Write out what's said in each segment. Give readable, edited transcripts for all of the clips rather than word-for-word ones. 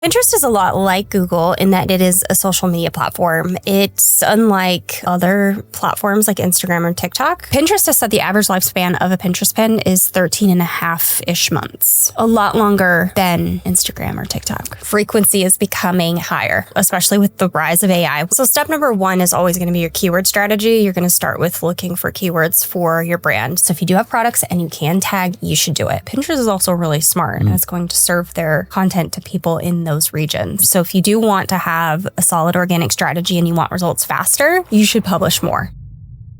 Pinterest is a lot like Google in that it is a social media platform. It's unlike other platforms like Instagram or TikTok. Pinterest has said the average lifespan of a Pinterest pin is 13 and a half-ish months. A lot longer than Instagram or TikTok. Frequency is becoming higher, especially with the rise of AI. So step number one is always going to be your keyword strategy. You're going to start with looking for keywords for your brand. So if you do have products and you can tag, you should do it. Pinterest is also really smart and it's going to serve their content to people in those regions. So if you do want to have a solid organic strategy and you want results faster, you should publish more.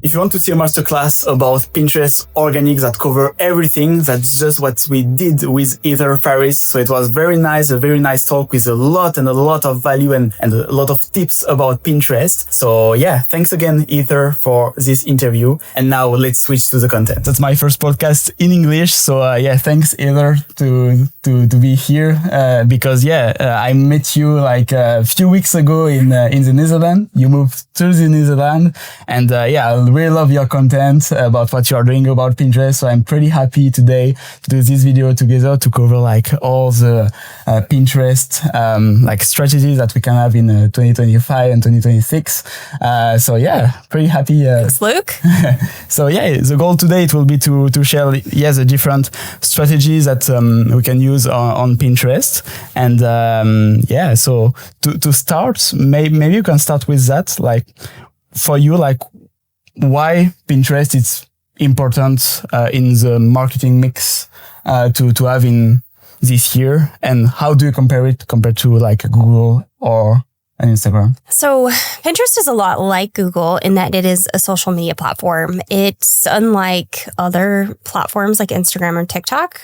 If you want to see a masterclass about Pinterest organic that cover everything, that's just what we did with Ether Faris. So it was very nice, a very nice talk with a lot of value and a lot of tips about Pinterest. So yeah, thanks again, Ether, for this interview. And now let's switch to the content. That's my first podcast in English. So yeah, thanks, Ether, to be here. Because I met you like a few weeks ago in the Netherlands. You moved to the Netherlands and I really love your content about what you are doing about Pinterest. So I'm pretty happy today to do this video together to cover like all the Pinterest like strategies that we can have in 2025 and 2026. So yeah, pretty happy. Thanks, Luke. So yeah, the goal today it will be to share the different strategies that we can use on Pinterest. And so to start, maybe you can start with that. Like for you, like why Pinterest is important in the marketing mix to have in this year, and how do you compare it compared to like Google or an Instagram? So Pinterest is a lot like Google in that it is a social media platform. It's unlike other platforms like Instagram or TikTok.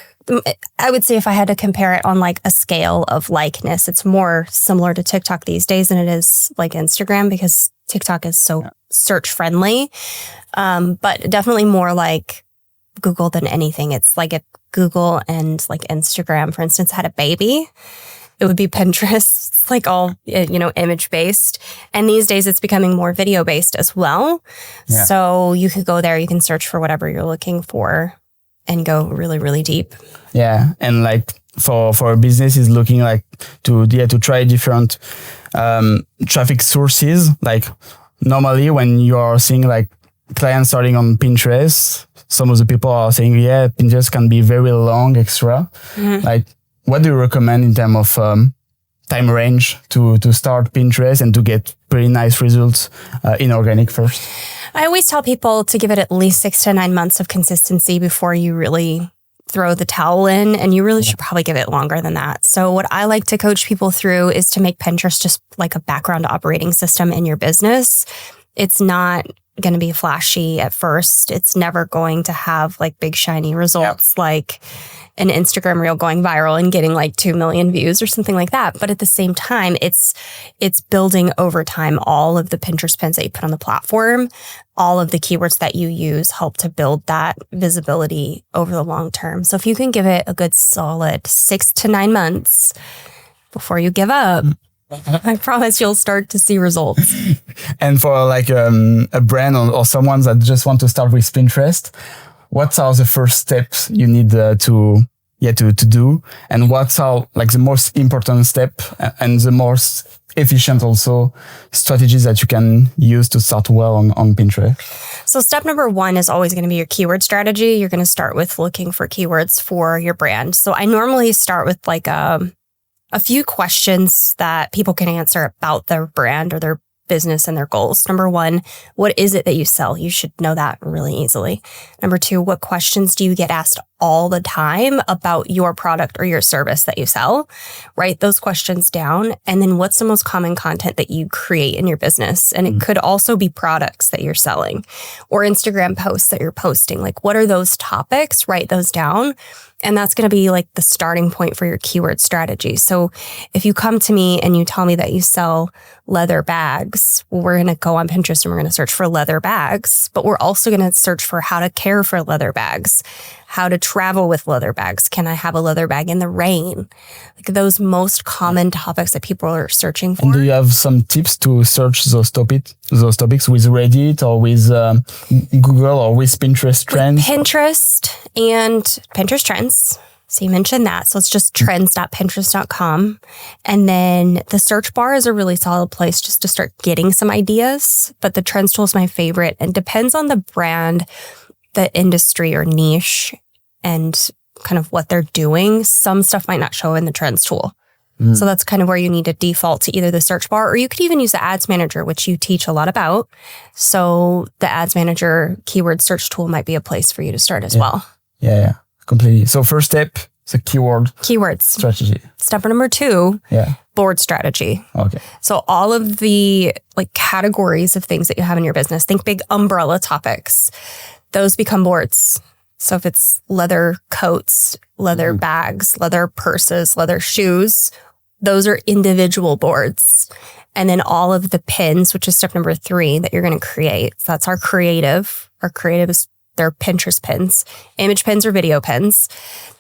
I would say if I had to compare it on like a scale of likeness, it's more similar to TikTok these days than it is like Instagram because TikTok is so search friendly. But definitely more like Google than anything. It's like if Google and like Instagram, for instance, had a baby, it would be Pinterest. It's like all, image based. And these days it's becoming more video based as well. Yeah. So you could go there, you can search for whatever you're looking for and go really, really deep. Yeah. And like for a business is looking like to try different traffic sources. Like normally when you are seeing like clients starting on Pinterest, some of the people are saying, Pinterest can be very long extra. Mm-hmm. Like what do you recommend in terms of time range to start Pinterest and to get pretty nice results in organic first? I always tell people to give it at least 6 to 9 months of consistency before you really throw the towel in, and you really should probably give it longer than that. So what I like to coach people through is to make Pinterest just like a background operating system in your business. It's not going to be flashy at first. It's never going to have like big shiny results like an Instagram reel going viral and getting like 2 million views or something like that. But at the same time, it's building over time. All of the Pinterest pins that you put on the platform, all of the keywords that you use help to build that visibility over the long term. So if you can give it a good solid 6 to 9 months before you give up, I promise you'll start to see results. And for like a brand or someone that just want to start with Pinterest, what are the first steps you need to do? And what's like the most important step and the most efficient also strategies that you can use to start well on Pinterest? So step number one is always going to be your keyword strategy. You're going to start with looking for keywords for your brand. So I normally start with like a few questions that people can answer about their brand or their business and their goals. Number one, what is it that you sell? You should know that really easily. Number two, what questions do you get asked all the time about your product or your service that you sell? Write those questions down. And then what's the most common content that you create in your business? And it could also be products that you're selling or Instagram posts that you're posting. Like, what are those topics? Write those down. And that's going to be like the starting point for your keyword strategy. So if you come to me and you tell me that you sell leather bags, well, we're going to go on Pinterest and we're going to search for leather bags, but we're also going to search for how to care for leather bags, how to travel with leather bags. Can I have a leather bag in the rain? Like those most common topics that people are searching for. And do you have some tips to search those topics with Reddit or with Google or with Pinterest trends? With Pinterest and Pinterest trends. So you mentioned that. So it's just trends.pinterest.com. And then the search bar is a really solid place just to start getting some ideas. But the trends tool is my favorite and depends on the brand, the industry or niche, and kind of what they're doing. Some stuff might not show in the trends tool. So that's kind of where you need to default to either the search bar, or you could even use the ads manager, which you teach a lot about. So the ads manager keyword search tool might be a place for you to start as well. Yeah, completely. So first step, the keywords strategy. Step number 2, board strategy. Okay. So all of the like categories of things that you have in your business, think big umbrella topics, those become boards. So if it's leather coats, leather bags, leather purses, leather shoes, those are individual boards. And then all of the pins, which is step number 3 that you're going to create. So that's our creative. Our creative is their Pinterest pins, image pins or video pins.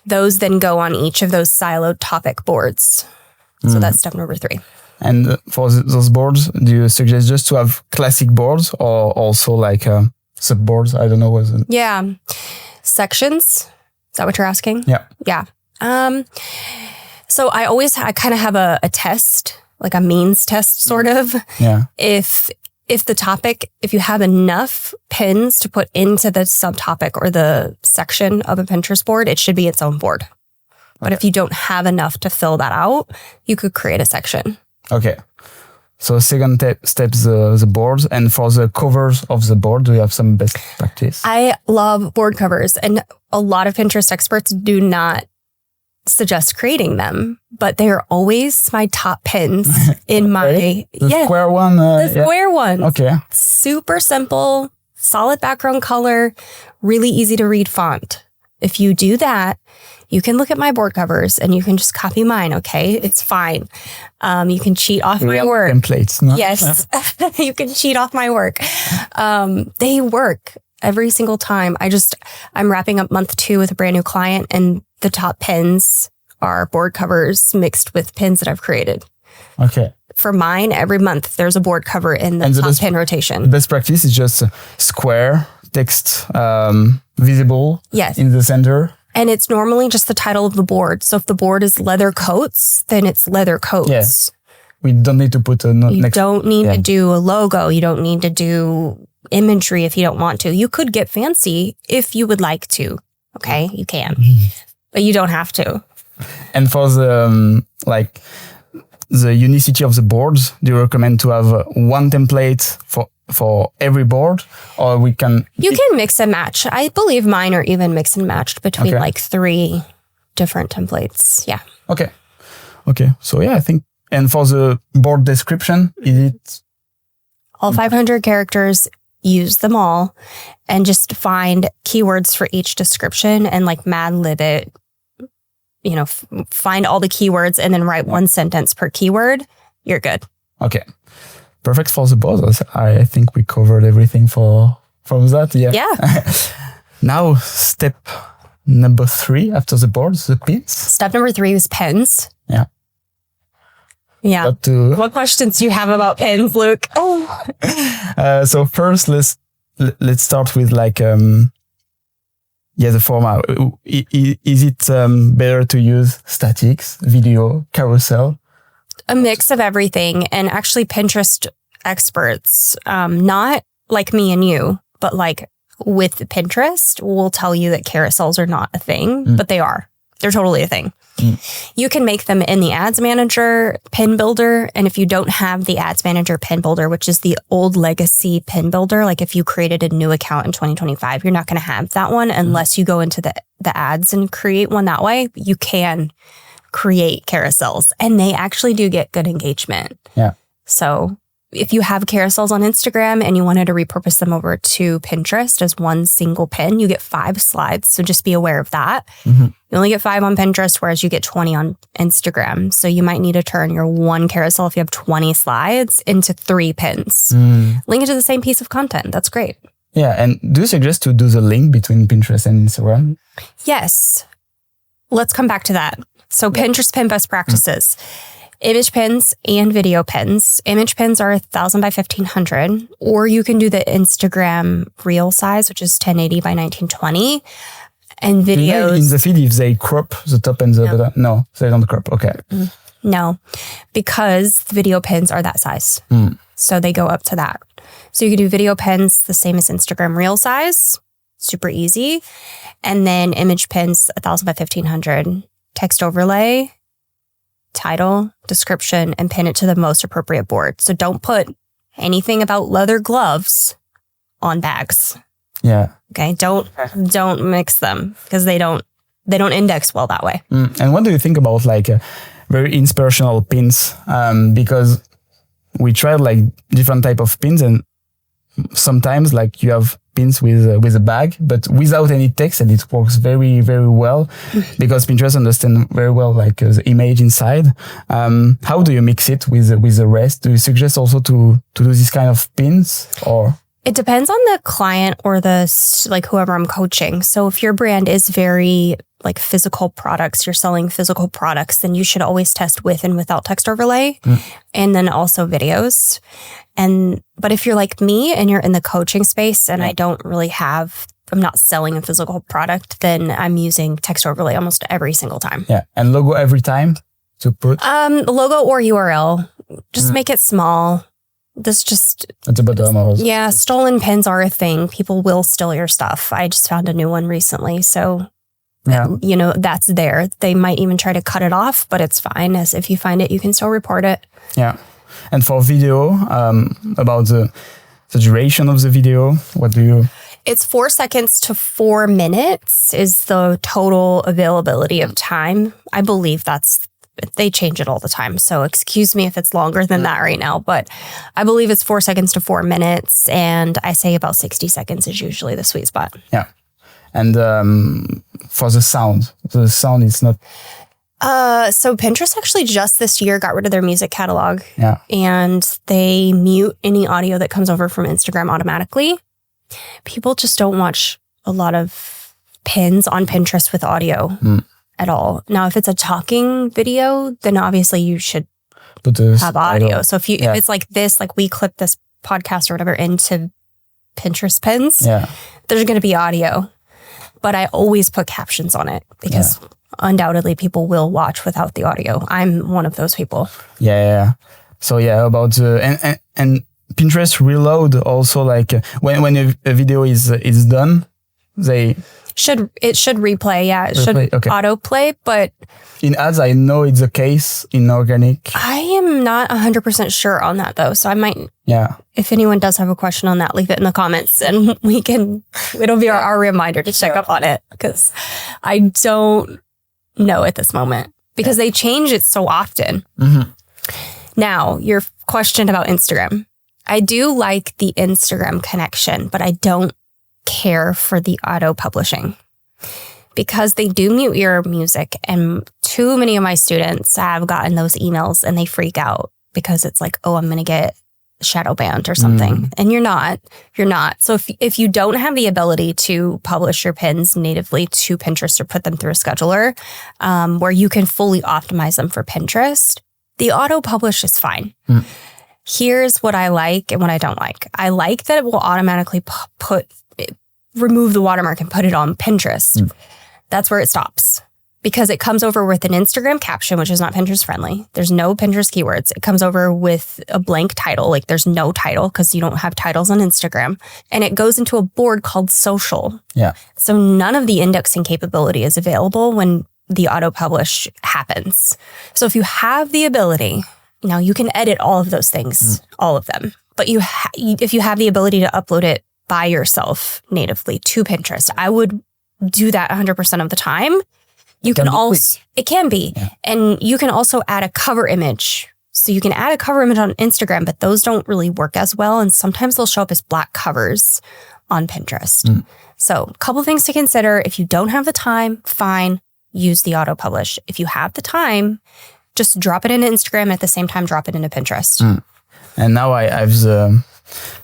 Those then go on each of those siloed topic boards. So that's step number 3. And for those boards, do you suggest just to have classic boards or also like subboards? I don't know what. Yeah. Sections. Is that what you're asking? Yeah. So I kind of have a test, like a means test sort of. Yeah. If the topic, if you have enough pins to put into the subtopic or the section of a Pinterest board, it should be its own board. But if you don't have enough to fill that out, you could create a section. Okay. So second step is the boards. And for the covers of the board, do you have some best practice? I love board covers, and a lot of Pinterest experts do not suggest creating them, but they are always my top pins in my square one. The square ones. Okay. Super simple, solid background color, really easy to read font. If you do that, you can look at my board covers and you can just copy mine. Okay, it's fine. You can cheat off my work. Templates, no? Yes, you can cheat off my work. They work every single time. I'm wrapping up month 2 with a brand new client, and the top pins are board covers mixed with pins that I've created. Okay. For mine, every month there's a board cover in the top pin rotation. The best practice is just square text visible in the center. And it's normally just the title of the board. So if the board is leather coats, then it's leather coats. Yes. We don't need to put a You don't need to do a logo. You don't need to do imagery if you don't want to. You could get fancy if you would like to. Okay, you can. But you don't have to. And for the the unicity of the boards, do you recommend to have one template for every board, or you can mix and match? I believe mine are even mix and matched between like 3 different templates. Yeah. Okay. So I think, and for the board description, is it all 500 characters? Use them all and just find keywords for each description and like Mad Lib it. Find all the keywords and then write 1 sentence per keyword. You're good. Okay. Perfect for the boards. I think we covered everything from that. Yeah. Now, step number 3 after the boards, the pins. Step number 3 is pins. Yeah. What questions do you have about pins, Luke? So first, let's start with the format. Is it better to use statics, video, carousel? A mix of everything. And actually Pinterest experts, not like me and you, but like with Pinterest, will tell you that carousels are not a thing, but they are. They're totally a thing. You can make them in the Ads Manager pin builder. And if you don't have the Ads Manager pin builder, which is the old legacy pin builder, like if you created a new account in 2025, you're not going to have that one unless you go into the ads and create one that way. You can create carousels and they actually do get good engagement. Yeah. So if you have carousels on Instagram and you wanted to repurpose them over to Pinterest as one single pin, you get 5 slides. So just be aware of that. You only get 5 on Pinterest, whereas you get 20 on Instagram. So you might need to turn your 1 carousel, if you have 20 slides, into 3 pins. Link it to the same piece of content. That's great. Yeah. And do you suggest to do the link between Pinterest and Instagram? Yes. Let's come back to that. So Pinterest pin best practices. Image pins and video pins. Image pins are 1,000 by 1,500, or you can do the Instagram reel size, which is 1080 by 1920. And videos. In the feed, if they crop the top and the bottom, no, they don't crop. Okay. No, because the video pins are that size. So they go up to that. So you can do video pins the same as Instagram reel size, super easy. And then image pins, 1,000 by 1,500, text overlay, title, description, and pin it to the most appropriate board. So don't put anything about leather gloves on bags. Yeah. Okay. Don't mix them because they don't index well that way. And what do you think about like very inspirational pins? Because we tried like different type of pins, and sometimes like you have pins with a bag, but without any text, and it works very, very well because Pinterest understand very well like the image inside. How do you mix it with the rest? Do you suggest also to do this kind of pins, or? It depends on the client or like whoever I'm coaching. So if your brand is very like physical products, you're selling physical products, then you should always test with and without text overlay, and then also videos. But if you're like me and you're in the coaching space and I'm not selling a physical product, then I'm using text overlay almost every single time. Yeah. And logo every time to put? Logo or URL. Just make it small. This just... At the bottom. Yeah, stolen pins are a thing. People will steal your stuff. I just found a new one recently. So, that's there. They might even try to cut it off, but it's fine. As if you find it, you can still report it. Yeah. And for video, about the duration of the video, what do you... It's 4 seconds to 4 minutes is the total availability of time. I believe they change it all the time. So excuse me if it's longer than that right now, but I believe it's 4 seconds to 4 minutes. And I say about 60 seconds is usually the sweet spot. Yeah. And for the sound is not... So Pinterest actually just this year got rid of their music catalog. Yeah. And they mute any audio that comes over from Instagram automatically. People just don't watch a lot of pins on Pinterest with audio at all. Now, if it's a talking video, then obviously you should have audio. So if it's like this, like we clip this podcast or whatever into Pinterest pins, there's going to be audio. But I always put captions on it because undoubtedly people will watch without the audio. I'm one of those people. Yeah. So about and Pinterest reload also, like when a video is done, it should replay. Yeah, it should autoplay. But in ads, I know it's the case in organic. I am not 100% sure on that though. So I might. Yeah. If anyone does have a question on that, leave it in the comments, and it'll be our reminder to check up on it, because I don't know at this moment because they change it so often. Now, your question about Instagram. I do like the Instagram connection, but I don't care for the auto publishing because they do mute your music. And too many of my students have gotten those emails and they freak out because it's like, oh, I'm going to get shadow banned or something. And you're not. So if you don't have the ability to publish your pins natively to Pinterest or put them through a scheduler where you can fully optimize them for Pinterest, the auto publish is fine. Here's what I like and what I don't like. I like that it will automatically remove the watermark and put it on Pinterest. That's where it stops because it comes over with an Instagram caption, which is not Pinterest friendly. There's no Pinterest keywords. It comes over with a blank title. Like there's no title because you don't have titles on Instagram. And it goes into a board called social. Yeah. So none of the indexing capability is available when the auto publish happens. So if you have the ability, you can edit all of those things, all of them. But if you have the ability to upload it by yourself natively to Pinterest, I would do that 100% of the time. It can be. Yeah. And you can also add a cover image. So you can add a cover image on Instagram, but those don't really work as well. And sometimes they'll show up as black covers on Pinterest. So a couple things to consider. If you don't have the time, fine, use the auto publish. If you have the time, just drop it into Instagram, at the same time, drop it into Pinterest. And now I have the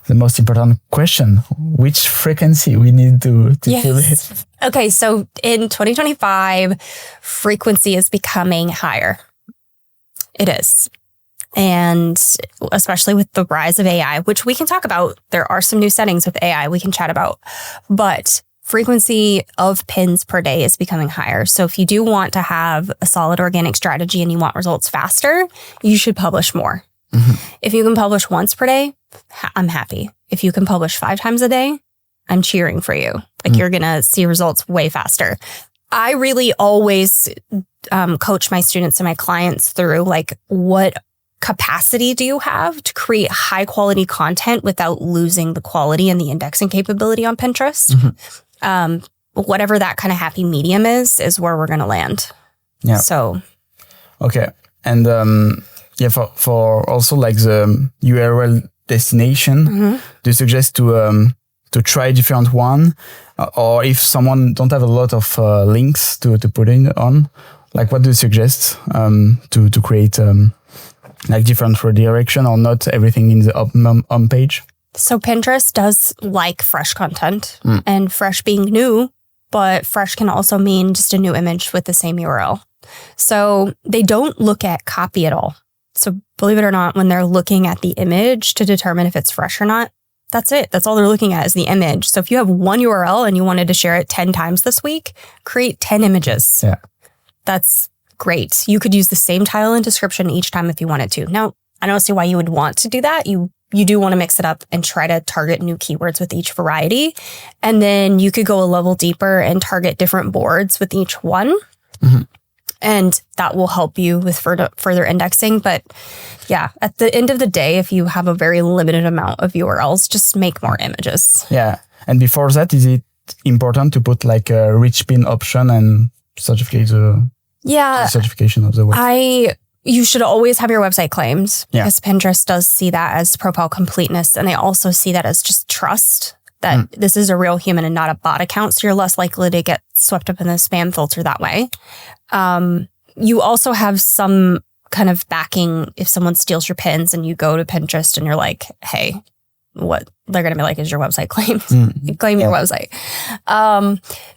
most important question. Which frequency we need to fill it? Okay, so in 2025, frequency is becoming higher. It is. And especially with the rise of AI, which we can talk about. There are some new settings with AI we can chat about. But frequency of pins per day is becoming higher. So if you do want to have a solid organic strategy and you want results faster, you should publish more. If you can publish once per day, I'm happy. If you can publish 5 times a day, I'm cheering for you. Like you're going to see results way faster. I really always coach my students and my clients through like, what capacity do you have to create high quality content without losing the quality and the indexing capability on Pinterest? Whatever that kind of happy medium is where we're going to land. Yeah. So. Okay. And for also like the URL destination, do you suggest to try different one, or if someone don't have a lot of links to put in on, like what do you suggest to create like different redirection, or not everything in the home page? So Pinterest does like fresh content, and fresh being new, but fresh can also mean just a new image with the same URL. So they don't look at copy at all. So believe it or not, when they're looking at the image to determine if it's fresh or not, that's it. That's all they're looking at is the image. So if you have one URL and you wanted to share it 10 times this week, create 10 images. Yeah. That's great. You could use the same title and description each time if you wanted to. Now, I don't see why you would want to do that. You do want to mix it up and try to target new keywords with each variety. And then you could go a level deeper and target different boards with each one. And that will help you with further indexing. But yeah, at the end of the day, if you have a very limited amount of URLs, just make more images. Yeah. And before that, is it important to put like a rich pin option and certificate the certification of the website? You should always have your website claimed, because Pinterest does see that as profile completeness. And they also see that as just trust that this is a real human and not a bot account. So you're less likely to get swept up in the spam filter that way. You also have some kind of backing if someone steals your pins and you go to Pinterest and you're like, hey, what they're going to be like, is your website claimed? Claim your website.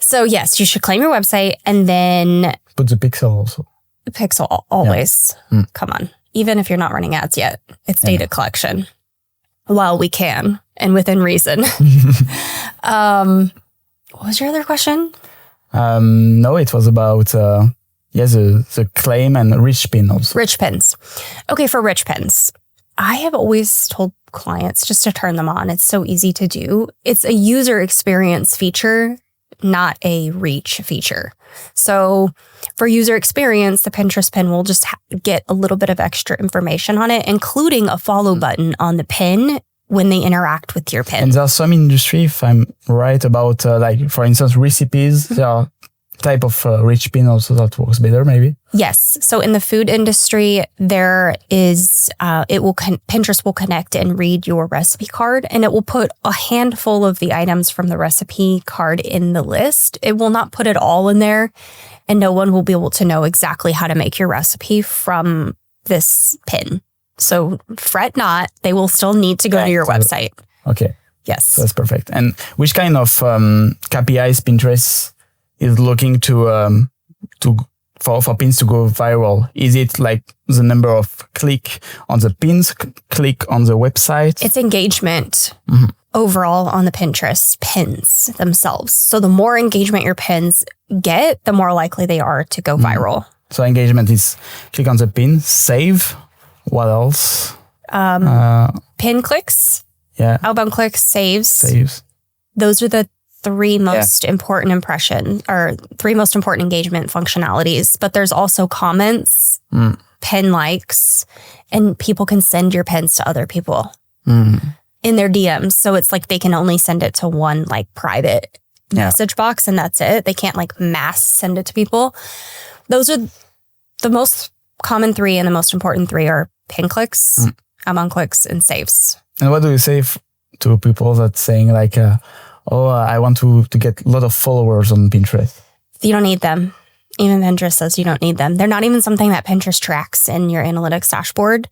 So yes, you should claim your website, and then put the pixel also. Pixel always. Come on. Even if you're not running ads yet, it's data collection while we can and within reason. What was your other question? No, it was about the claim and rich pin also. Rich pins. Okay, for rich pins, I have always told clients just to turn them on. It's so easy to do. It's a user experience feature, not a reach feature. So for user experience, the Pinterest pin will just get a little bit of extra information on it, including a follow button on the pin when they interact with your pin. And there's some industry, if I'm right, about like, for instance, recipes. There are type of rich pin also that works better, maybe. Yes. So in the food industry, there is, Pinterest will connect and read your recipe card, and it will put a handful of the items from the recipe card in the list. It will not put it all in there, and no one will be able to know exactly how to make your recipe from this pin. So fret not, they will still need to go to your website. Okay. Yes. So that's perfect. And which kind of KPIs Pinterest is looking to for pins to go viral? Is it like the number of click on the pins, click on the website? It's engagement overall on the Pinterest pins themselves. So the more engagement your pins get, the more likely they are to go viral. So engagement is click on the pin, save. What else? Pin clicks, outbound clicks, saves. Those are the three most important three most important engagement functionalities. But there's also comments, pin likes, and people can send your pins to other people in their DMs. So it's like they can only send it to one like private message box, and that's it. They can't like mass send it to people. Those are the most common three, and the most important three are pin clicks, outbound clicks, and saves. And what do you say to people that saying like, I want to get a lot of followers on Pinterest? You don't need them. Even Pinterest says you don't need them. They're not even something that Pinterest tracks in your analytics dashboard.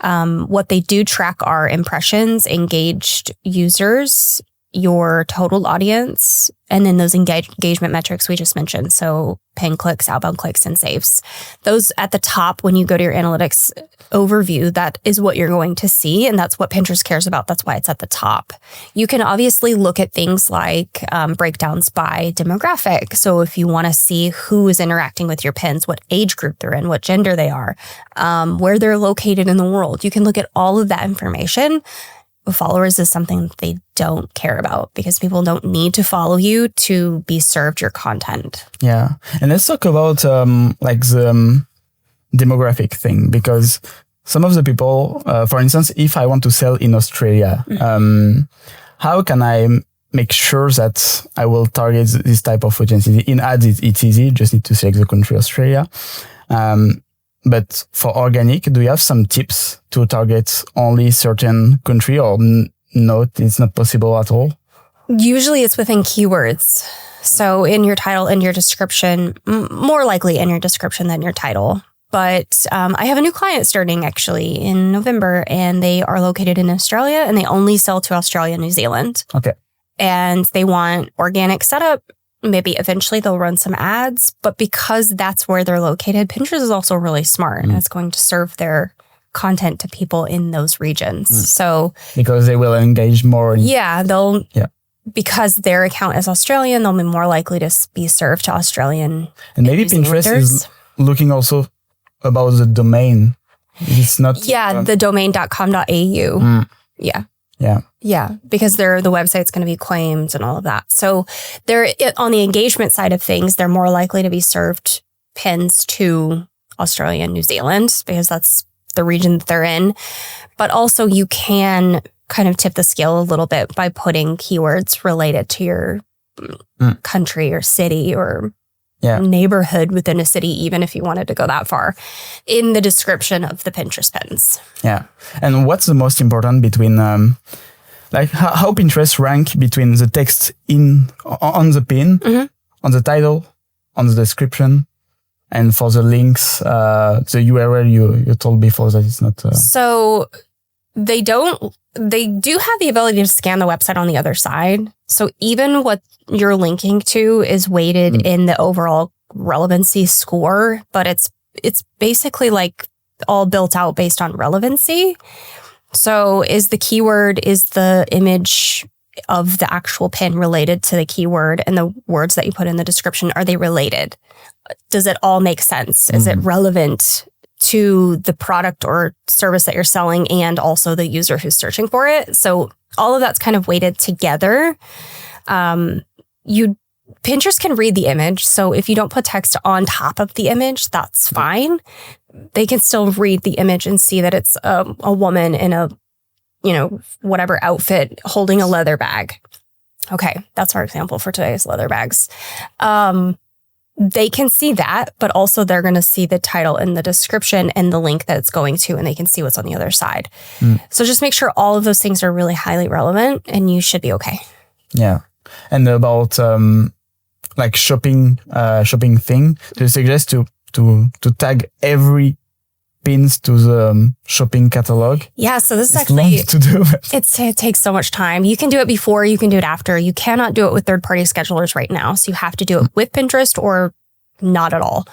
What they do track are impressions, engaged users, your total audience and then those engagement metrics we just mentioned. So pin clicks, outbound clicks, and saves. Those at the top, when you go to your analytics overview, that is what you're going to see. And that's what Pinterest cares about. That's why it's at the top. You can obviously look at things like breakdowns by demographic. So if you want to see who is interacting with your pins, what age group they're in, what gender they are, where they're located in the world, you can look at all of that information. Followers is something that they don't care about because people don't need to follow you to be served your content. Yeah. And let's talk about the demographic thing, because some of the people, for instance, if I want to sell in Australia, how can I make sure that I will target this type of audience? In ads, it's easy. You just need to select the country, Australia. But for organic, do you have some tips to target only certain country, or no, it's not possible at all? Usually it's within keywords. So in your title and your description, more likely in your description than your title. But I have a new client starting actually in November, and they are located in Australia, and they only sell to Australia and New Zealand. Okay. And they want organic setup. Maybe eventually they'll run some ads, but because that's where they're located, Pinterest is also really smart and it's going to serve their content to people in those regions. So because they will engage more. Because their account is Australian, they'll be more likely to be served to Australian. And maybe Pinterest is looking also about the domain. It's not. The domain.com.au. Yeah, because the website's going to be claimed and all of that. So they're on the engagement side of things, they're more likely to be served pins to Australia and New Zealand because that's the region that they're in. But also you can kind of tip the scale a little bit by putting keywords related to your country or city or neighborhood within a city, even if you wanted to go that far, in the description of the Pinterest pins. Yeah. And what's the most important between, how Pinterest rank between the text on the pin, on the title, on the description, and for the links, the URL you told before that it's not... So they do have the ability to scan the website on the other side. So even what you're linking to is weighted in the overall relevancy score, but it's basically like all built out based on relevancy. So is the image of the actual pin related to the keyword, and the words that you put in the description, are they related? Does it all make sense? Is it relevant to the product or service that you're selling and also the user who's searching for it? So all of that's kind of weighted together. Pinterest can read the image. So if you don't put text on top of the image, that's fine. They can still read the image and see that it's a woman in a, whatever outfit holding a leather bag. Okay, that's our example for today's leather bags. They can see that, but also they're going to see the title and the description and the link that it's going to, and they can see what's on the other side. So just make sure all of those things are really highly relevant, and you should be okay. Yeah. And about shopping thing, do you suggest to tag every pins to the shopping catalog? Yeah, so this is actually long to do. It takes so much time. You can do it before, you can do it after. You cannot do it with third-party schedulers right now. So you have to do it with Pinterest or not at all.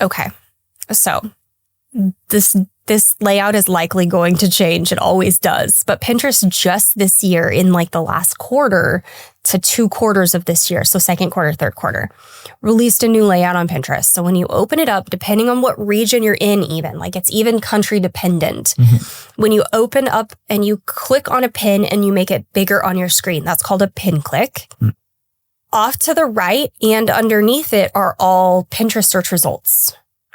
Okay, so this layout is likely going to change. It always does. But Pinterest just this year, in like the last quarter to 2 quarters of this year, so second quarter, third quarter, released a new layout on Pinterest. So when you open it up, depending on what region you're in, it's even country dependent. When you open up and you click on a pin and you make it bigger on your screen, that's called a pin click. Off to the right and underneath it are all Pinterest search results.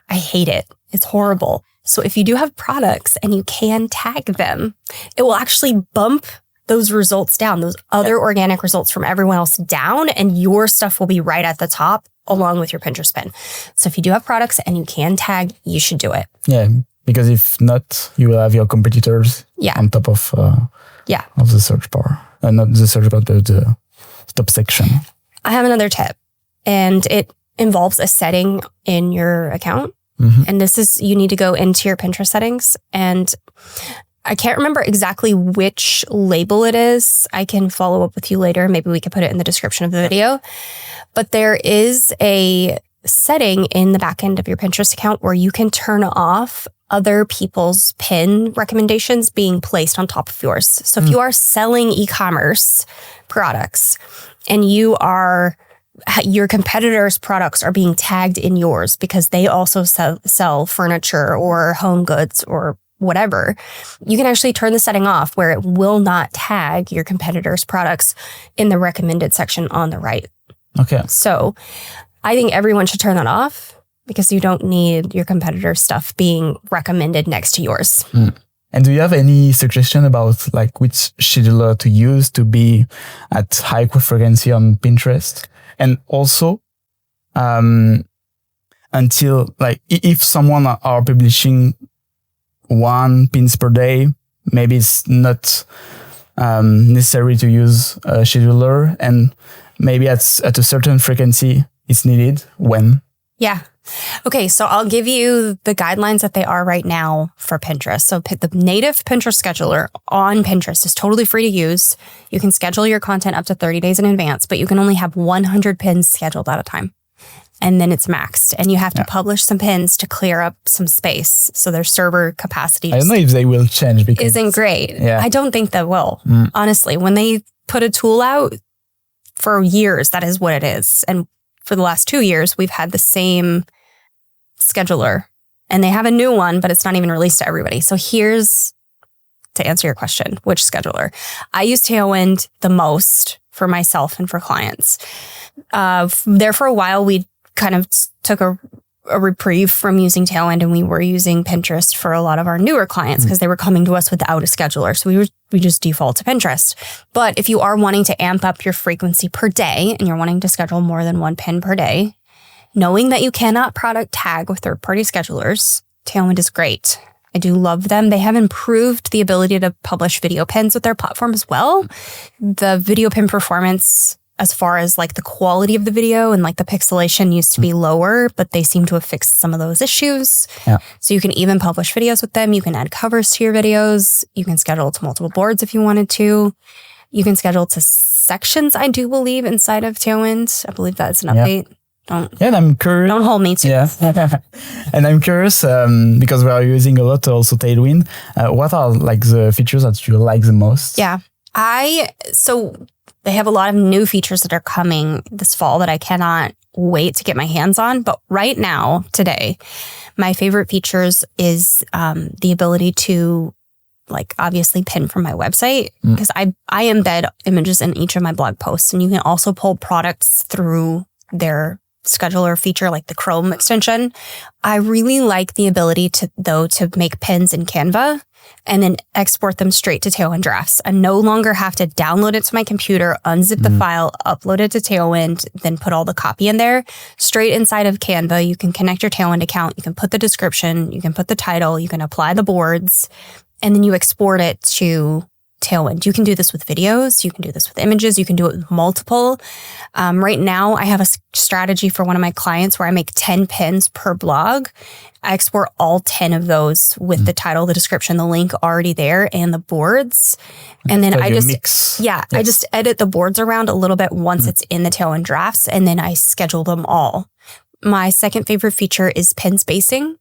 I hate it. It's horrible. So if you do have products and you can tag them, it will actually bump those results down, those other organic results from everyone else down, and your stuff will be right at the top along with your Pinterest pin. So if you do have products and you can tag, you should do it. Yeah, because if not, you will have your competitors on top of the search bar. Not the search bar, but the top section. I have another tip, and it involves a setting in your account. And this is, you need to go into your Pinterest settings, and I can't remember exactly which label it is. I can follow up with you later. Maybe we could put it in the description of the video. But there is a setting in the back end of your Pinterest account where you can turn off other people's pin recommendations being placed on top of yours. So if you are selling e-commerce products and your competitors' products are being tagged in yours because they also sell furniture or home goods or whatever, you can actually turn the setting off where it will not tag your competitors' products in the recommended section on the right. Okay. So I think everyone should turn that off because you don't need your competitor stuff being recommended next to yours. And do you have any suggestion about like which scheduler to use to be at high frequency on Pinterest? And also, until like if someone are publishing 1 pins per day, maybe it's not necessary to use a scheduler, and maybe at a certain frequency it's needed. When? Yeah. Okay, so I'll give you the guidelines that they are right now for Pinterest. So the native Pinterest scheduler on Pinterest is totally free to use. You can schedule your content up to 30 days in advance, but you can only have 100 pins scheduled at a time. And then it's maxed. And you have to publish some pins to clear up some space. So their server capacity I don't know if they will change because isn't great. Yeah. I don't think they will. Honestly, when they put a tool out for years, that is what it is. And for the last 2 years, we've had the same scheduler. And they have a new one, but it's not even released to everybody. So here's to answer your question, which scheduler? I use Tailwind the most for myself and for clients. There for a while, we kind of took a reprieve from using Tailwind, and we were using Pinterest for a lot of our newer clients because they were coming to us without a scheduler. So we just default to Pinterest. But if you are wanting to amp up your frequency per day and you're wanting to schedule more than 1 pin per day, knowing that you cannot product tag with third-party schedulers, Tailwind is great. I do love them. They have improved the ability to publish video pins with their platform as well. The video pin performance, as far as like the quality of the video and like the pixelation, used to be lower, but they seem to have fixed some of those issues. Yeah. So you can even publish videos with them. You can add covers to your videos. You can schedule to multiple boards if you wanted to. You can schedule to sections, I do believe, inside of Tailwind. I believe that's an update. And I'm curious. Don't hold me to. Yeah. And I'm curious because we are using a lot also Tailwind. What are like the features that you like the most? Yeah. So they have a lot of new features that are coming this fall that I cannot wait to get my hands on. But right now, today, my favorite features is the ability to like obviously pin from my website because I embed images in each of my blog posts, and you can also pull products through their scheduler feature, like the Chrome extension. I really like the ability to make pins in Canva and then export them straight to Tailwind drafts. I no longer have to download it to my computer, unzip the file, upload it to Tailwind, then put all the copy in there. Straight inside of Canva, you can connect your Tailwind account, you can put the description, you can put the title, you can apply the boards, and then you export it to Tailwind. You can do this with videos. You can do this with images. You can do it with multiple. Right now, I have a strategy for one of my clients where I make 10 pins per blog. I export all 10 of those with the title, the description, the link already there, and the boards. And then I just edit the boards around a little bit once it's in the Tailwind drafts, and then I schedule them all. My second favorite feature is pin spacing.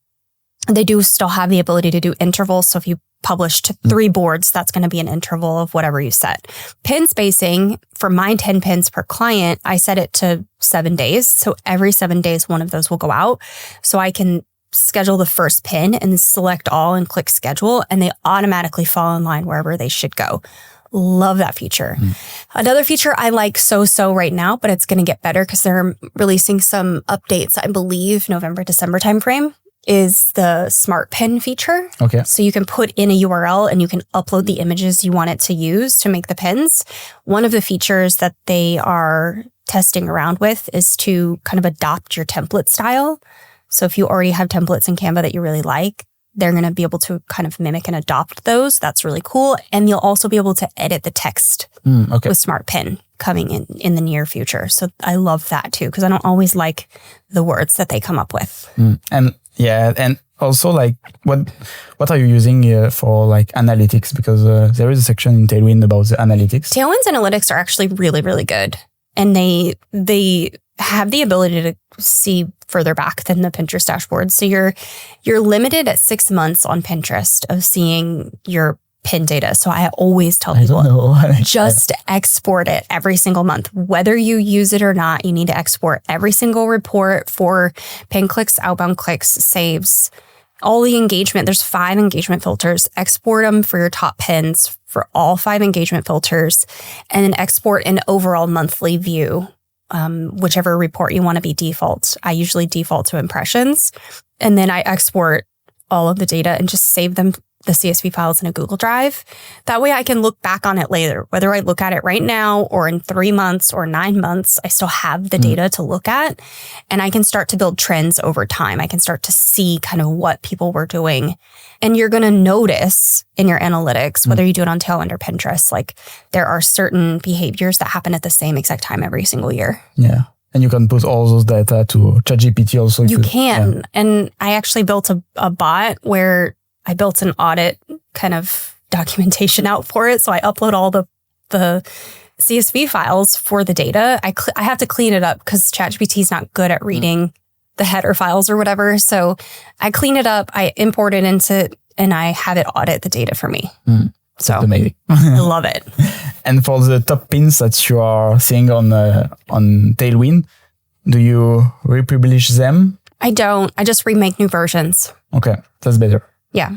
They do still have the ability to do intervals. So if you publish to 3 boards, that's going to be an interval of whatever you set. Pin spacing, for my 10 pins per client, I set it to 7 days. So every 7 days, one of those will go out. So I can schedule the first pin and select all and click schedule, and they automatically fall in line wherever they should go. Love that feature. Another feature I like so right now, but it's going to get better because they're releasing some updates, I believe, November, December timeframe, is the smart pin feature. Okay. So you can put in a URL and you can upload the images you want it to use to make the pins. One of the features that they are testing around with is to kind of adopt your template style. So if you already have templates in Canva that you really like, they're going to be able to kind of mimic and adopt those. That's really cool. And you'll also be able to edit the text with Smart Pin coming in the near future. So I love that too, because I don't always like the words that they come up with. And also like what are you using for like analytics? Because there is a section in Tailwind about the analytics. Tailwind's analytics are actually really, really good. And they have the ability to see further back than the Pinterest dashboard. So you're limited at 6 months on Pinterest of seeing your pin data. So I always tell people, just export it every single month. Whether you use it or not, you need to export every single report for pin clicks, outbound clicks, saves, all the engagement. There's 5 engagement filters. Export them for your top pins for all 5 engagement filters, and then export an overall monthly view, whichever report you want to be default. I usually default to impressions, and then I export all of the data and just save them, the CSV files, in a Google Drive. That way I can look back on it later. Whether I look at it right now or in 3 months or 9 months, I still have the data to look at, and I can start to build trends over time. I can start to see kind of what people were doing. And you're going to notice in your analytics, whether you do it on Tailwind or Pinterest, like there are certain behaviors that happen at the same exact time every single year. Yeah. And you can put all those data to ChatGPT also. You can. Yeah. And I actually built a bot where I built an audit kind of documentation out for it. So I upload all the CSV files for the data. I have to clean it up because ChatGPT is not good at reading the header files or whatever. So I clean it up, I import it into, and I have it audit the data for me. So that's amazing. I love it. And for the top pins that you are seeing on Tailwind, do you republish them? I don't. I just remake new versions. Okay, that's better. Yeah.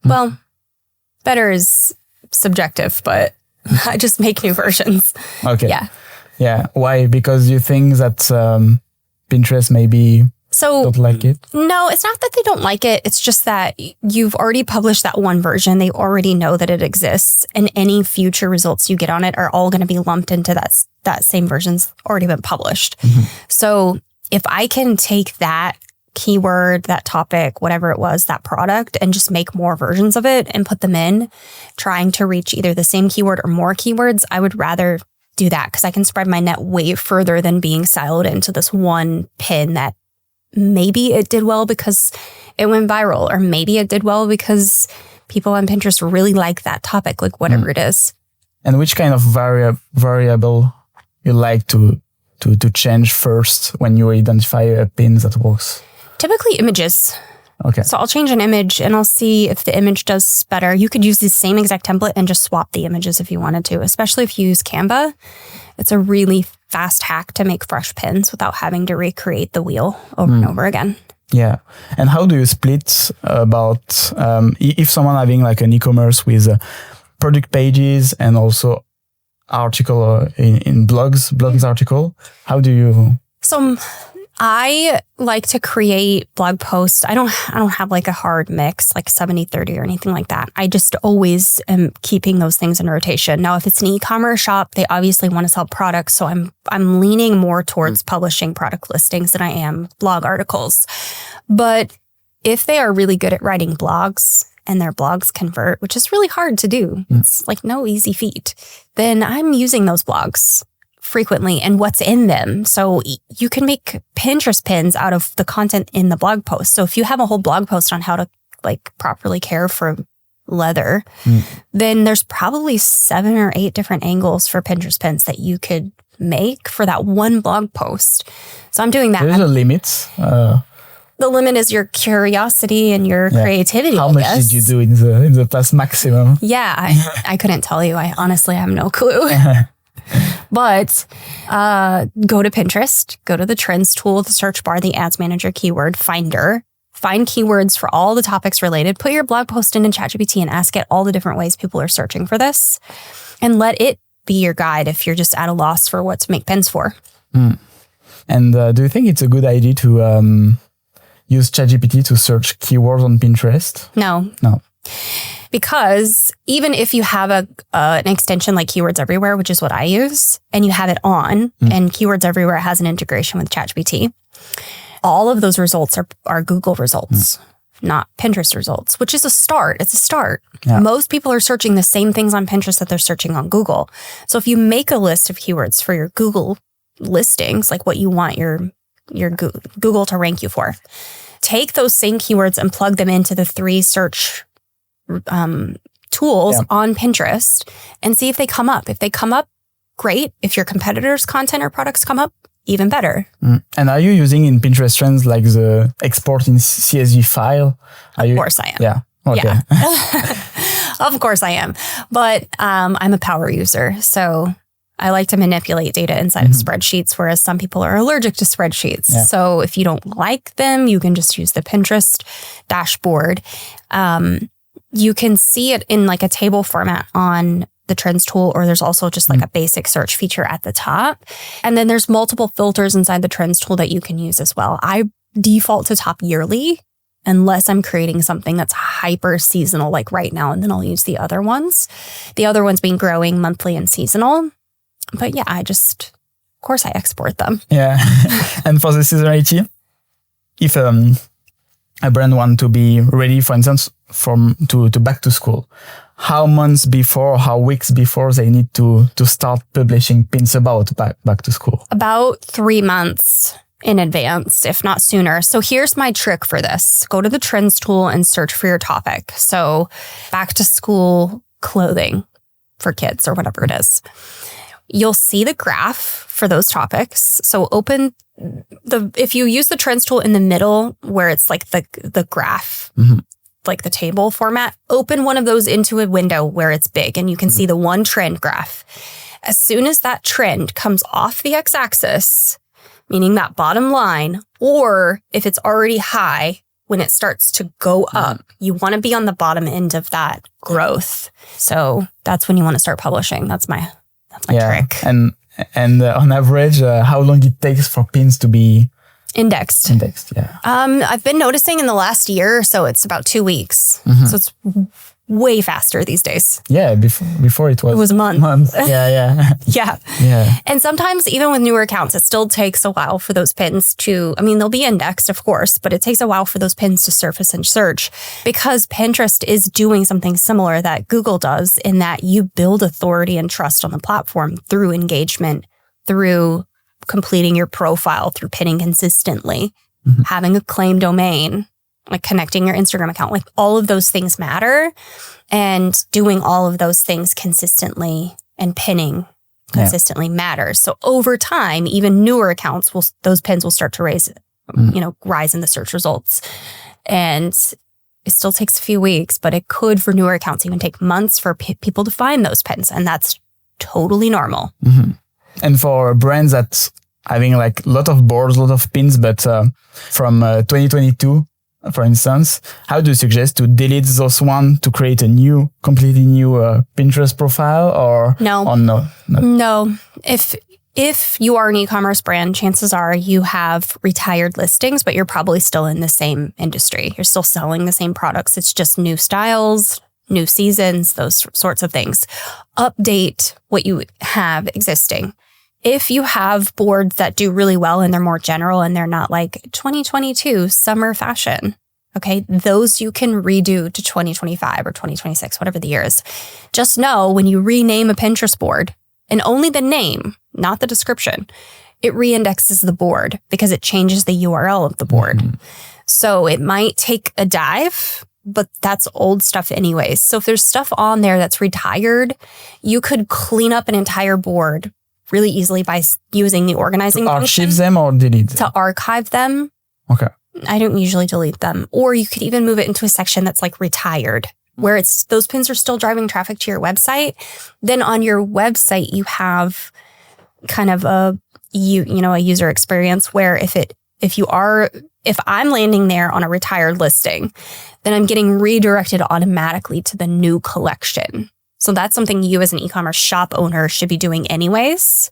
Well, better is subjective, but I just make new versions. Okay. Yeah. Yeah. Why? Because you think that Pinterest maybe don't like it? No, it's not that they don't like it. It's just that you've already published that one version. They already know that it exists, and any future results you get on it are all going to be lumped into that same version's already been published. So if I can take that keyword, that topic, whatever it was, that product, and just make more versions of it and put them in, trying to reach either the same keyword or more keywords, I would rather do that because I can spread my net way further than being siloed into this one pin that maybe it did well because it went viral, or maybe it did well because people on Pinterest really like that topic, like whatever it is. And which kind of variable you like to change first when you identify a pin that works? Typically images. Okay. So I'll change an image and I'll see if the image does better. You could use the same exact template and just swap the images if you wanted to, especially if you use Canva. It's a really fast hack to make fresh pins without having to recreate the wheel over and over again. Yeah. And how do you split about if someone having like an e-commerce with product pages and also article in blogs article, how do you? So I like to create blog posts. I don't have like a hard mix, like 70-30 or anything like that. I just always am keeping those things in rotation. Now, if it's an e-commerce shop, they obviously want to sell products. So I'm leaning more towards publishing product listings than I am blog articles. But if they are really good at writing blogs and their blogs convert, which is really hard to do, it's like no easy feat, then I'm using those blogs frequently and what's in them. So you can make Pinterest pins out of the content in the blog post. So if you have a whole blog post on how to like properly care for leather, then there's probably 7 or 8 different angles for Pinterest pins that you could make for that one blog post. So I'm doing that. There's a limit. The limit is your curiosity and your creativity. How much did you do in the past maximum? Yeah, I couldn't tell you. I honestly have no clue. But go to Pinterest, go to the trends tool, the search bar, the ads manager keyword finder, find keywords for all the topics related, put your blog post into ChatGPT and ask it all the different ways people are searching for this, and let it be your guide if you're just at a loss for what to make pins for. And do you think it's a good idea to use ChatGPT to search keywords on Pinterest? No. Because even if you have an extension like Keywords Everywhere, which is what I use, and you have it on, and Keywords Everywhere has an integration with ChatGPT, all of those results are Google results, not Pinterest results, which is a start. It's a start. Yeah. Most people are searching the same things on Pinterest that they're searching on Google. So if you make a list of keywords for your Google listings, like what you want your Google to rank you for, take those same keywords and plug them into the 3 search tools on Pinterest and see if they come up. If they come up, great. If your competitors' content or products come up, even better. And are you using in Pinterest Trends like the export in CSV file? Of course I am. Yeah. Okay. Yeah. Of course I am. But I'm a power user. So I like to manipulate data inside of spreadsheets, whereas some people are allergic to spreadsheets. Yeah. So if you don't like them, you can just use the Pinterest dashboard. You can see it in like a table format on the Trends tool, or there's also just like a basic search feature at the top. And then there's multiple filters inside the Trends tool that you can use as well. I default to top yearly unless I'm creating something that's hyper seasonal, like right now, and then I'll use the other ones. The other ones being growing, monthly, and seasonal. But yeah, of course I export them. Yeah. And for the seasonality, if a brand want to be ready, for instance, to back to school, how months before, how weeks before they need to start publishing pins about back to school? About 3 months in advance, if not sooner. So here's my trick for this. Go to the Trends tool and search for your topic. So back to school clothing for kids or whatever it is. You'll see the graph for those topics. So if you use the Trends tool in the middle where it's like the graph, like the table format, open one of those into a window where it's big and you can see the one trend graph. As soon as that trend comes off the x-axis, meaning that bottom line, or if it's already high, when it starts to go up, you want to be on the bottom end of that growth. So that's when you want to start publishing. That's my trick. And on average, how long it takes for pins to be indexed? Yeah. I've been noticing in the last year or so, it's about 2 weeks. So it's way faster these days. Yeah, before it was months. Yeah. Yeah. And sometimes even with newer accounts, it still takes a while for those pins they'll be indexed, of course, but it takes a while for those pins to surface in search because Pinterest is doing something similar that Google does in that you build authority and trust on the platform through engagement, through completing your profile, through pinning consistently, having a claim domain, like connecting your Instagram account, like all of those things matter, and doing all of those things consistently and pinning consistently matters. So over time, even newer accounts those pins will start to rise in the search results. And it still takes a few weeks, but it could for newer accounts even take months for people to find those pins. And that's totally normal. And for brands that having like a lot of boards, a lot of pins, but from 2022, for instance, how do you suggest to delete those one to create a completely new Pinterest profile or no? No. If you are an e-commerce brand, chances are you have retired listings, but you're probably still in the same industry. You're still selling the same products. It's just new styles, new seasons, those sorts of things. Update what you have existing. If you have boards that do really well and they're more general and they're not like 2022 summer fashion, okay, those you can redo to 2025 or 2026, whatever the year is. Just know when you rename a Pinterest board, and only the name, not the description, it reindexes the board because it changes the URL of the board. So it might take a dive, but that's old stuff anyways. So if there's stuff on there that's retired, you could clean up an entire board really easily by using the organizing function. Archive them or delete them? To archive them. Okay. I don't usually delete them. Or you could even move it into a section that's like retired, where those pins are still driving traffic to your website. Then on your website, you have kind of a user experience where if I'm landing there on a retired listing, then I'm getting redirected automatically to the new collection. So that's something you as an e-commerce shop owner should be doing anyways.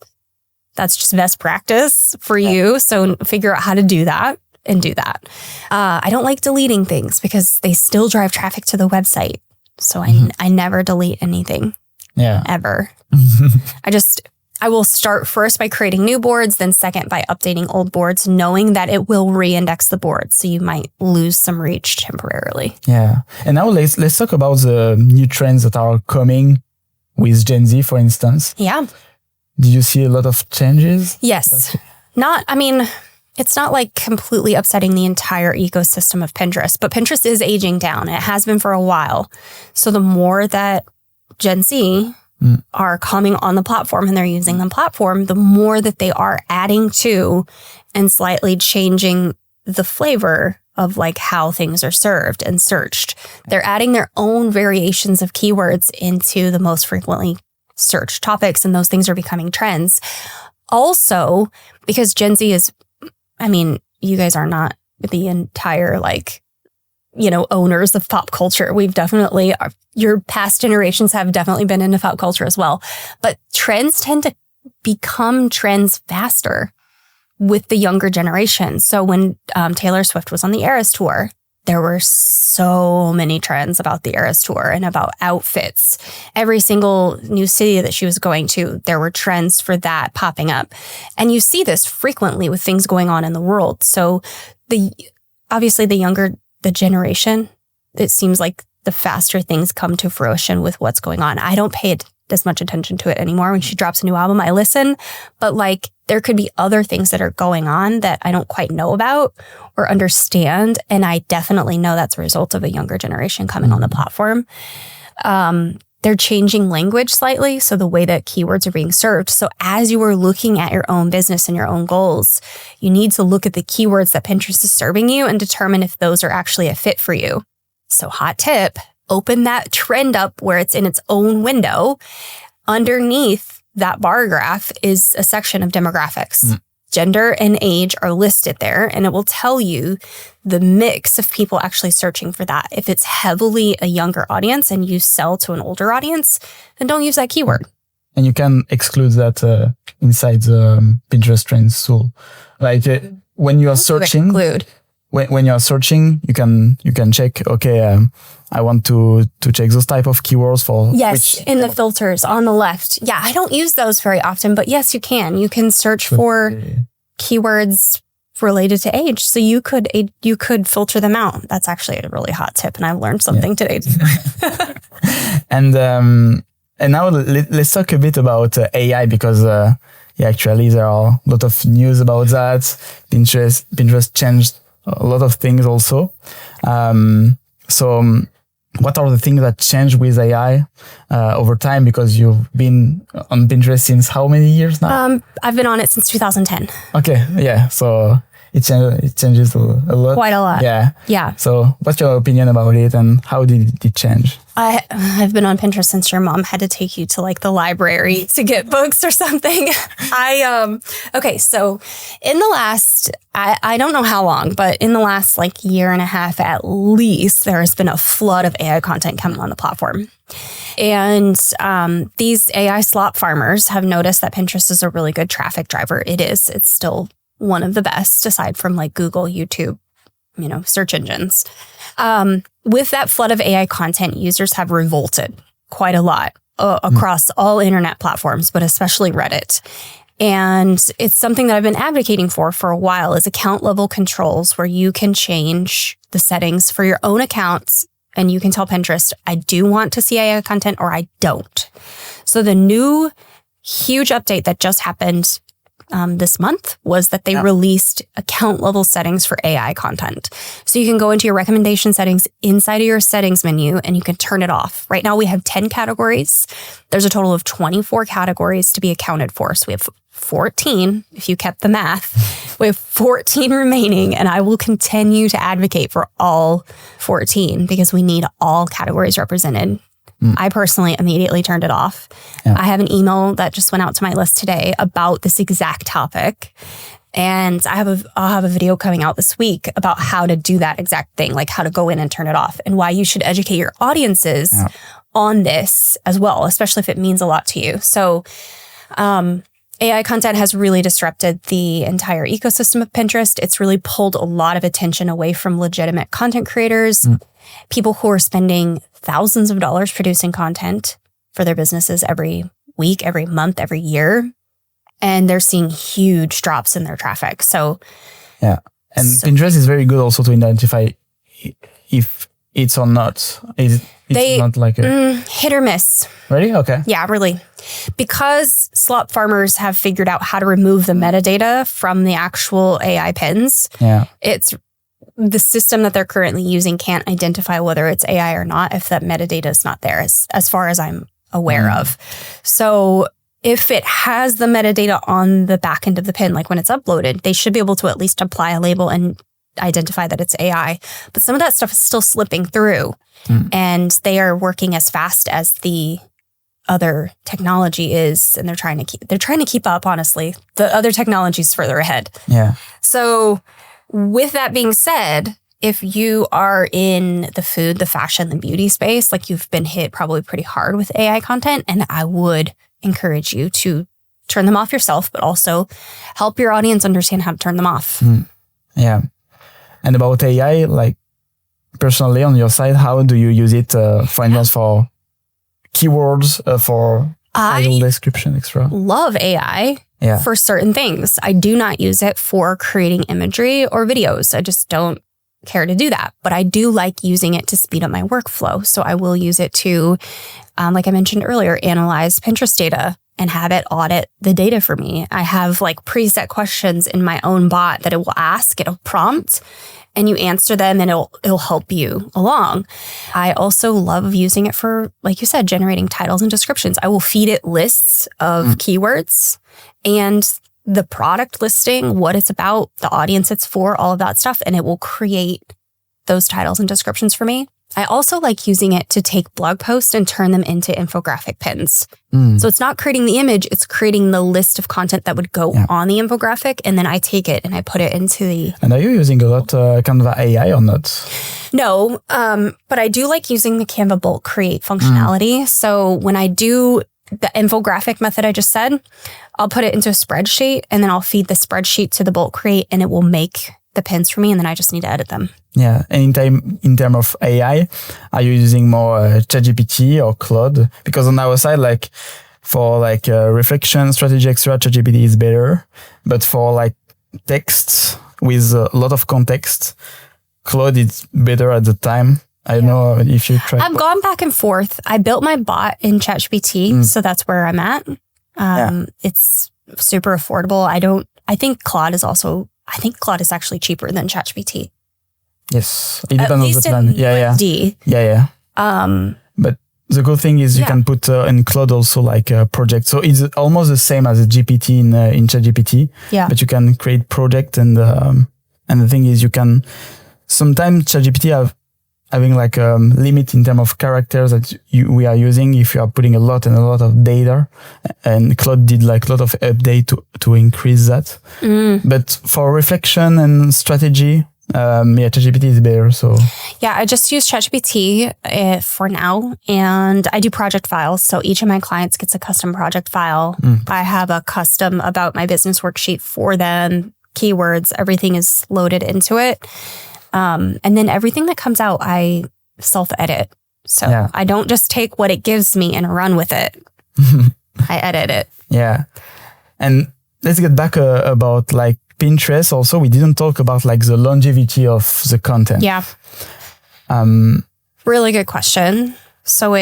That's just best practice for you. So figure out how to do that and do that. I don't like deleting things because they still drive traffic to the website. So I never delete anything. Yeah. Ever. I will start first by creating new boards, then second by updating old boards, knowing that it will re-index the board. So you might lose some reach temporarily. Yeah. And now let's talk about the new trends that are coming with Gen Z, for instance. Yeah. Did you see a lot of changes? Yes. it's not like completely upsetting the entire ecosystem of Pinterest, but Pinterest is aging down. It has been for a while. So the more that Gen Z are coming on the platform and they're using the platform, the more that they are adding to and slightly changing the flavor of like how things are served and searched. They're adding their own variations of keywords into the most frequently searched topics, and those things are becoming trends. Also, because Gen Z is, I mean, you guys are not the entire owners of pop culture. We've definitely, your past generations have definitely been into pop culture as well. But trends tend to become trends faster with the younger generation. So when Taylor Swift was on the Eras Tour, there were so many trends about the Eras Tour and about outfits. Every single new city that she was going to, there were trends for that popping up. And you see this frequently with things going on in the world. So obviously the younger the generation, it seems like the faster things come to fruition with what's going on. I don't pay as much attention to it anymore. When she drops a new album, I listen, but there could be other things that are going on that I don't quite know about or understand. And I definitely know that's a result of a younger generation coming on the platform. They're changing language slightly, so the way that keywords are being served. So as you are looking at your own business and your own goals, you need to look at the keywords that Pinterest is serving you and determine if those are actually a fit for you. So hot tip, open that trend up where it's in its own window. Underneath that bar graph is a section of demographics. Gender and age are listed there, and it will tell you the mix of people actually searching for that. If it's heavily a younger audience and you sell to an older audience, then don't use that keyword. And you can exclude that inside the Pinterest trends tool. When you are searching, when you are searching, you can check. Okay, I want to check those type of keywords for in the filters on the left. Yeah, I don't use those very often, but yes, you can. You can search for keywords related to age, so you could filter them out. That's actually a really hot tip, and I've learned something today. And now let's talk a bit about AI, because actually there are a lot of news about that. Pinterest changed a lot of things also. So what are the things that changed with AI over time? Because you've been on Pinterest since how many years now? I've been on it since 2010. Okay, yeah. So it changes a lot. Quite a lot. Yeah. So what's your opinion about it, and how did it change? I've been on Pinterest since your mom had to take you to the library to get books or something. Okay, so in the last, I don't know how long, but in the last year and a half at least, there has been a flood of AI content coming on the platform. And these AI slop farmers have noticed that Pinterest is a really good traffic driver. It is. It's still one of the best, aside from Google, YouTube, search engines. With that flood of AI content, users have revolted quite a lot across all internet platforms, but especially Reddit. And it's something that I've been advocating for a while, is account level controls, where you can change the settings for your own accounts and you can tell Pinterest, I do want to see AI content or I don't. So the new huge update that just happened this month was that they released account level settings for AI content. So you can go into your recommendation settings inside of your settings menu and you can turn it off. Right now we have 10 categories. There's a total of 24 categories to be accounted for. So we have 14, if you kept the math. We have 14 remaining, and I will continue to advocate for all 14 because we need all categories represented. I personally immediately turned it off. I have an email that just went out to my list today about this exact topic. And I'll have a video coming out this week about how to do that exact thing, how to go in and turn it off, and why you should educate your audiences on this as well, especially if it means a lot to you. So AI content has really disrupted the entire ecosystem of Pinterest. It's really pulled a lot of attention away from legitimate content creators, people who are spending thousands of dollars producing content for their businesses every week, every month, every year. And they're seeing huge drops in their traffic. So Pinterest is very good also to identify if it's or not. It's not like hit or miss. Really? Okay. Yeah, really. Because slop farmers have figured out how to remove the metadata from the actual AI pins. Yeah. It's the system that they're currently using can't identify whether it's AI or not if that metadata is not there, as far as I'm aware of. So if it has the metadata on the back end of the pin, like when it's uploaded, they should be able to at least apply a label and identify that it's AI. But some of that stuff is still slipping through, and they are working as fast as the other technology is, and they're trying to keep up. Honestly, the other technology is further ahead. Yeah. So, with that being said, if you are in the food, the fashion, the beauty space, like you've been hit probably pretty hard with AI content, and I would encourage you to turn them off yourself, but also help your audience understand how to turn them off. Yeah. And about AI, like personally on your side, how do you use it, for instance, for keywords, for title description, extra? Love AI for certain things. I do not use it for creating imagery or videos. I just don't care to do that. But I do like using it to speed up my workflow. So I will use it to, like I mentioned earlier, analyze Pinterest data and have it audit the data for me. I have like preset questions in my own bot that it will ask, it'll prompt, and you answer them and it'll help you along. I also love using it for, like you said, generating titles and descriptions. I will feed it lists of keywords and the product listing, what it's about, the audience it's for, all of that stuff, and it will create those titles and descriptions for me. I also like using it to take blog posts and turn them into infographic pins. So it's not creating the image, it's creating the list of content that would go on the infographic, and then I take it and I put it into the... And are you using a lot Canva AI or not? No, but I do like using the Canva bulk create functionality. So when I do the infographic method I just said, I'll put it into a spreadsheet, and then I'll feed the spreadsheet to the bulk create, and it will make the pins for me, and then I just need to edit them. Yeah, and in terms of AI, are you using more ChatGPT or Claude? Because on our side, like for like reflection, strategy, etc., ChatGPT is better. But for like text with a lot of context, Claude is better at the time. I don't know if you tried. I've gone back and forth. I built my bot in ChatGPT, so that's where I'm at. It's super affordable. I think Claude is actually cheaper than ChatGPT. Yes, it depends on the plan. Yeah. But the good thing is you can put in Claude also like a project. So it's almost the same as a GPT in ChatGPT. Yeah. But you can create project, and the thing is you can sometimes ChatGPT having like a limit in terms of characters that we are using if you are putting a lot of data, and Claude did like a lot of update to increase that. But for reflection and strategy, ChatGPT is better. So I just use ChatGPT for now, and I do project files. So each of my clients gets a custom project file. I have a custom about my business worksheet for them, keywords, everything is loaded into it. And then everything that comes out, I self-edit. So I don't just take what it gives me and run with it. I edit it. Yeah. And let's get back about like Pinterest. Also, we didn't talk about like the longevity of the content. Yeah. Really good question. So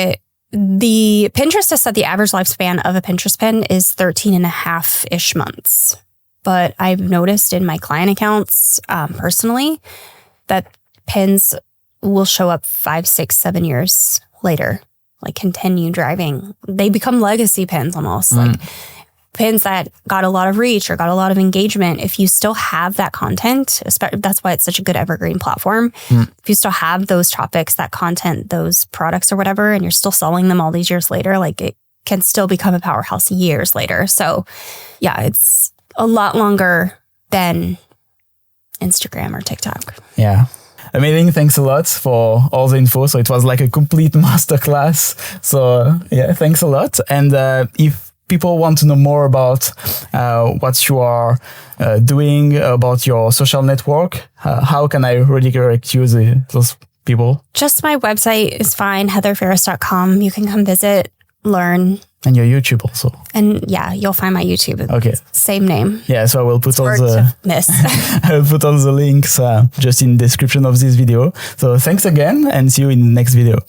the Pinterest has said the average lifespan of a Pinterest pin is 13.5-ish months. But I've noticed in my client accounts, personally, that pins will show up 5, 6, 7 years later, like continue driving. They become legacy pins almost, like pins that got a lot of reach or got a lot of engagement. If you still have that content, that's why it's such a good evergreen platform. If you still have those topics, that content, those products or whatever, and you're still selling them all these years later, like it can still become a powerhouse years later. So it's a lot longer than Instagram or TikTok. Yeah. Amazing. Thanks a lot for all the info. So it was like a complete masterclass. So thanks a lot. And if people want to know more about what you are doing, about your social network, how can I really direct you those people? Just my website is fine, heatherferris.com. You can come visit, learn. And your YouTube also. And you'll find my YouTube. Okay. Same name. Yeah, so I will put I will put all the links just in the description of this video. So thanks again, and see you in the next video.